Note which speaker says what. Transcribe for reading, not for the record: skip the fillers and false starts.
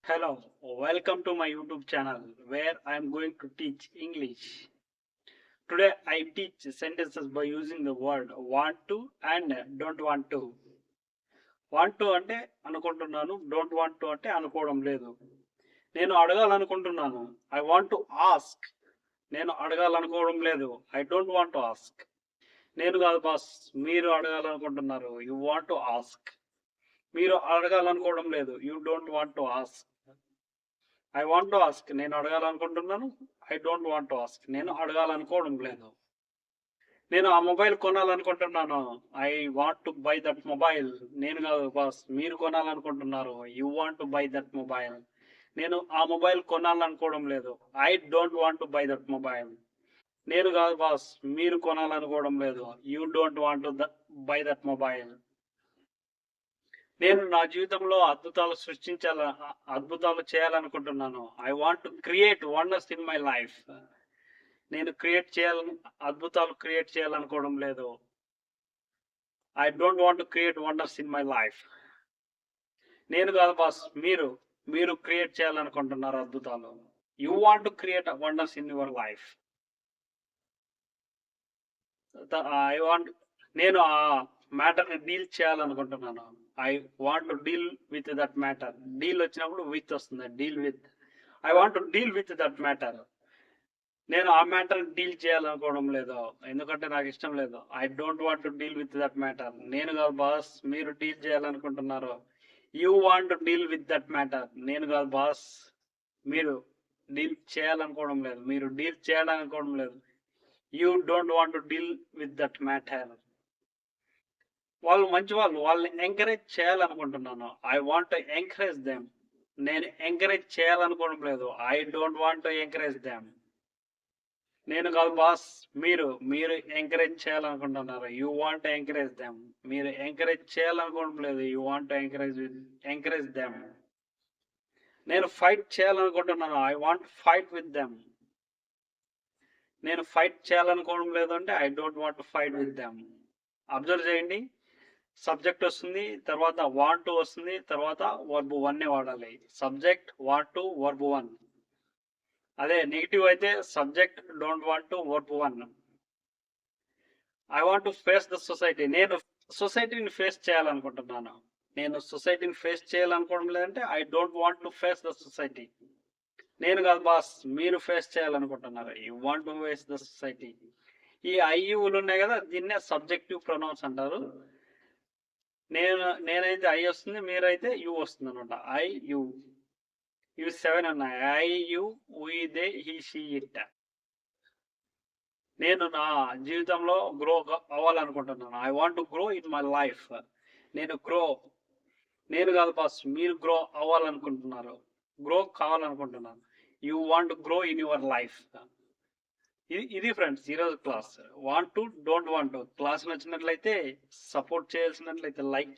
Speaker 1: Hello, welcome to my YouTube channel where I am going to teach English. Today I teach sentences by using the word want to and don't want to. Want to అంటే అనుకుంటున్నాను, don't want to అంటే అనుకోవడం లేదు. నేను అడగాలనుకుంటున్నాను. I want to ask. నేను అడగాలనుకోవడం లేదు. I don't want to ask. నేను కాదు బాస్, మీరు అడగాలనుకుంటున్నారు. You want to ask. మీరు అడగాలనుకోవడం లేదు. You don't want to ask. I want to ask నేను అడగాలనుకుంటున్నాను. I don't want to ask నేను అడగాలనుకోవడం లేదు. నేను ఆ మొబైల్ కొనాలనుకుంటున్నాను. I want to buy that mobile. నేను కాదు బాస్, మీరు కొనాలనుకుంటున్నారు. You want to buy that mobile. నేను ఆ మొబైల్ కొనాలనుకోవడం లేదు. I don't want to buy that mobile. నేను కాదు బాస్, మీరు కొనాలనుకోవడం లేదు. You don't want to buy that mobile. నేను నా జీవితంలో అద్భుతాలు చేయాలనుకుంటున్నాను. I want to create wonders in my life. నేను అద్భుతాలు క్రియేట్ చేయాలనుకోవడం లేదు. I don't want to create wonders in my life. నేను కాదు బాస్, మీరు క్రియేట్ చేయాలనుకుంటున్నారు అద్భుతాలు. You want to create wonders in your life. I want నేను ఆ మ్యాటర్ని డీల్ చేయాలనుకుంటున్నాను. I want to deal with that matter. Deal వచ్చినప్పుడు విత్ వస్తుంది. Deal with. I want to deal with that matter. నేను ఆ మ్యాటర్ డీల్ చేయాలనుకోవడం లేదు, ఎందుకంటే నాకు ఇష్టం లేదు. I don't want to deal with that matter. నేను కాదు బాస్, మీరు డీల్ చేయాలనుకుంటున్నారు. You want to deal with that matter. నేను కాదు బాస్, మీరు డీల్ చేయాలనుకోవడం లేదు. మీరు డీల్ చేయాలనుకోవడం లేదు. You don't want to deal with that matter. వాళ్ళు మంచి వాళ్ళని ఎంకరేజ్ చేయాలనుకుంటున్నాను. I want to encourage them. నేను ఎంకరేజ్ చేయాలనుకోవడం లేదు. I don't want to encourage them. నేను కాదు బాస్, మీరు ఎంకరేజ్ చేయాలనుకుంటున్నారు. You want encourage them. మీరు ఎంకరేజ్ చేయాలనుకోవడం లేదు. You want encourage them. నేను ఫైట్ చేయాలనుకుంటున్నాను. I want fight with them. నేను ఫైట్ చేయాలనుకోవడం లేదు అంటే I don't want to fight with them. Observe చేయండి, సబ్జెక్ట్ వస్తుంది, తర్వాత వాంట్ టు వస్తుంది, తర్వాత వర్బ్ వన్ వాడాలి. Subject, want to, verb one. అదే నెగిటివ్ అయితే subject, don't want to, verb one. I want to face the society. నేను సొసైటీని ఫేస్ చేయాలనుకుంటున్నాను. నేను సొసైటీని ఫేస్ చేయాలనుకోవడం లేదంటే I don't want to face the society. నేను కాదు బాస్, మీరు ఫేస్ చేయాలనుకుంటున్నారు. You want to face the society. ఈ ఐయులు ఉన్నాయి కదా, దీన్నే సబ్జెక్టివ్ ప్రొనౌన్స్ అంటారు. నేనైతే ఐ వస్తుంది, మీరైతే యు వస్తుంది అనమాట. I you. ఇవి 7 ఉన్నాయి. I you, we they, he she it. నేను నా జీవితంలో గ్రో అవ్వాలనుకుంటున్నాను. I want to grow in my life. నేను కాదు బాస్, మీరు గ్రో అవ్వాలనుకుంటున్నారు. గ్రో కావాలనుకుంటున్నాను. You want grow in your life. ఇది ఫ్రెండ్స్ ఈరోజు class. Want to, don't want to. Class నచ్చినట్లయితే, సపోర్ట్ చేయాల్సినట్లయితే లైక్